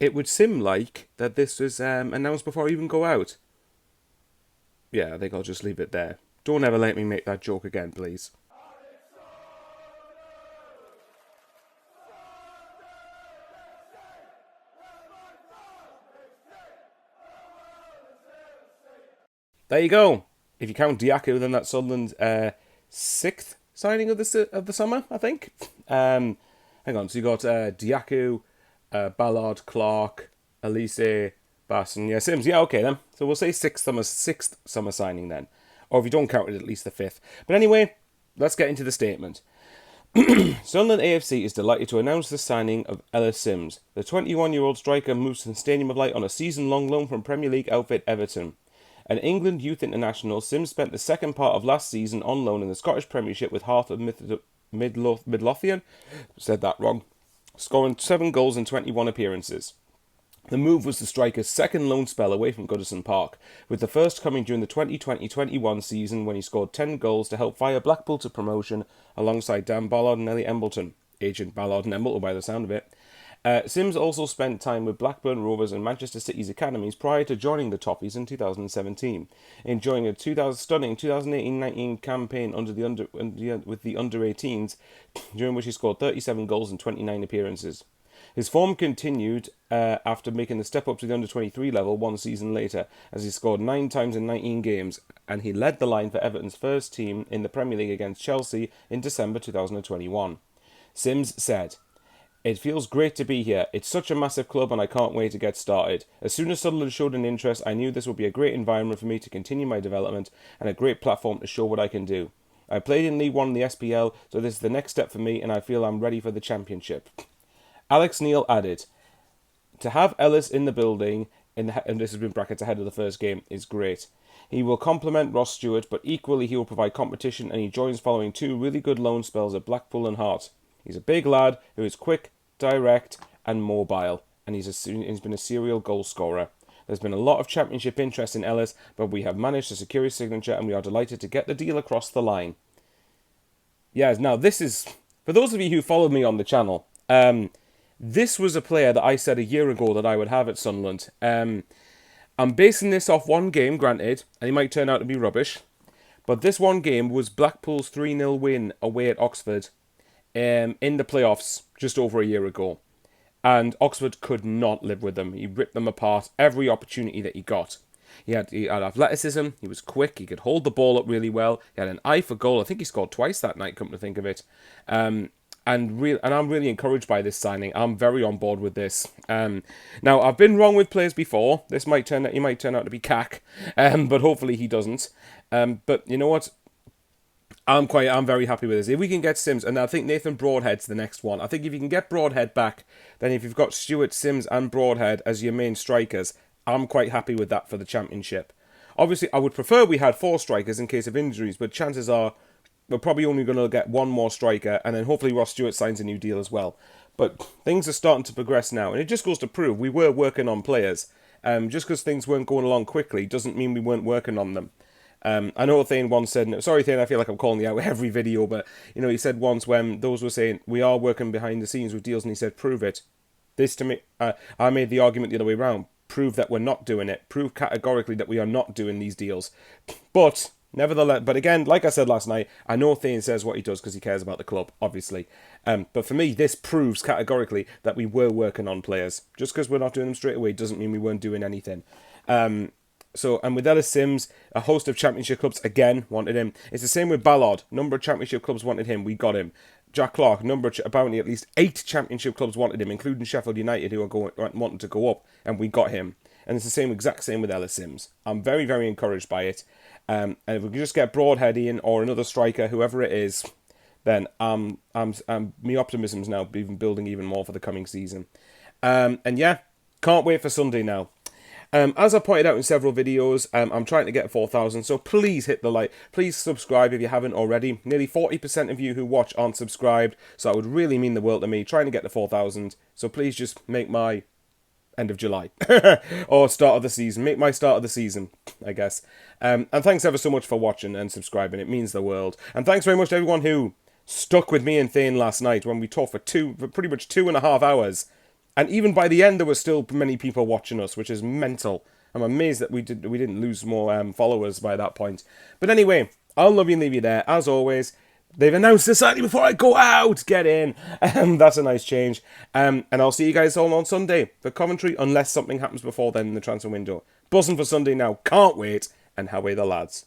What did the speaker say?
it would seem like that this was announced before I even go out. Yeah, I think I'll just leave it there. Don't ever let me make that joke again, please. There you go. If you count Diaku, then that's Sunderland's sixth signing of the summer, I think. Hang on, so you got Diaku, Ballard, Clark, Elise, Bass, and yeah, Simms. Yeah, okay then. So we'll say sixth summer signing then, or if you don't count it, at least the fifth. But anyway, let's get into the statement. Sunderland AFC is delighted to announce the signing of Ellis Simms. The 21-year-old striker moves to the Stadium of Light on a season-long loan from Premier League outfit Everton. An England youth international, Simms spent the second part of last season on loan in the Scottish Premiership with Hearts of Midlothian, said that wrong, scoring 7 goals in 21 appearances. The move was the striker's second loan spell away from Goodison Park, with the first coming during the 2020-21 season when he scored 10 goals to help fire Blackpool to promotion alongside Dan Ballard and Ellie Embleton, agent Ballard and Embleton by the sound of it. Simms also spent time with Blackburn Rovers and Manchester City's academies prior to joining the Toffees in 2017, enjoying a stunning 2018-19 campaign with the under-18s, during which he scored 37 goals in 29 appearances. His form continued after making the step up to the under-23 level one season later, as he scored 9 times in 19 games, and he led the line for Everton's first team in the Premier League against Chelsea in December 2021. Simms said, "It feels great to be here. It's such a massive club and I can't wait to get started. As soon as Sunderland showed an interest, I knew this would be a great environment for me to continue my development and a great platform to show what I can do. I played in League One in the SPL, so this is the next step for me and I feel I'm ready for the Championship." Alex Neil added, "To have Ellis in the building, and this has been brackets ahead of the first game, is great. He will complement Ross Stewart, but equally he will provide competition, and he joins following 2 really good loan spells at Blackpool and Hearts. He's a big lad who is quick, direct, and mobile, and he's been a serial goal scorer. There's been a lot of Championship interest in Ellis, but we have managed to secure his signature, and we are delighted to get the deal across the line." Yeah, now this is, for those of you who followed me on the channel, this was a player that I said a year ago that I would have at Sunderland. I'm basing this off one game, granted, and he might turn out to be rubbish, but this one game was Blackpool's 3-0 win away at Oxford in the playoffs just over a year ago. And Oxford could not live with them. He ripped them apart every opportunity that he got. He had athleticism, he was quick, he could hold the ball up really well, he had an eye for goal. I think he scored twice that night, come to think of it. And I'm really encouraged by this signing. I'm very on board with this. Now, I've been wrong with players before. He might turn out to be cack, but hopefully he doesn't. But you know what? I'm very happy with this. If we can get Simms, and I think Nathan Broadhead's the next one. I think if you can get Broadhead back, then if you've got Stewart, Simms, and Broadhead as your main strikers, I'm quite happy with that for the Championship. Obviously, I would prefer we had 4 strikers in case of injuries, but chances are we're probably only going to get one more striker, and then hopefully Ross Stewart signs a new deal as well. But things are starting to progress now, and it just goes to prove we were working on players. Just because things weren't going along quickly doesn't mean we weren't working on them. I know Thane once said, sorry Thane, I feel like I'm calling you out every video, but he said once when those were saying, we are working behind the scenes with deals, and he said, prove it. This to me, I made the argument the other way around. Prove that we're not doing it. Prove categorically that we are not doing these deals. But nevertheless, but again, like I said last night, I know Thane says what he does because he cares about the club, obviously. But for me, this proves categorically that we were working on players. Just because we're not doing them straight away doesn't mean we weren't doing anything. And with Ellis Simms, a host of Championship clubs, again, wanted him. It's the same with Ballard. Number of Championship clubs wanted him. We got him. Jack Clark, apparently at least 8 Championship clubs wanted him, including Sheffield United, who are wanting to go up, and we got him. And it's the exact same with Ellis Simms. I'm very, very encouraged by it. And if we can just get Broadhead in, or another striker, whoever it is, then my optimism's now building even more for the coming season. And yeah, can't wait for Sunday now. As I pointed out in several videos, I'm trying to get 4,000, so please hit the like. Please subscribe if you haven't already. Nearly 40% of you who watch aren't subscribed, so it would really mean the world to me trying to get to 4,000. So please just make my end of July or start of the season. Make my start of the season, I guess. And thanks ever so much for watching and subscribing. It means the world. And thanks very much to everyone who stuck with me and Thane last night when we talked for pretty much 2.5 hours. And even by the end, there were still many people watching us, which is mental. I'm amazed that we didn't lose more followers by that point. But anyway, I'll love you and leave you there. As always, they've announced this slightly before I go out. Get in. That's a nice change. And I'll see you guys all on Sunday for Coventry, unless something happens before then in the transfer window. Buzzing for Sunday now. Can't wait. And how are the lads?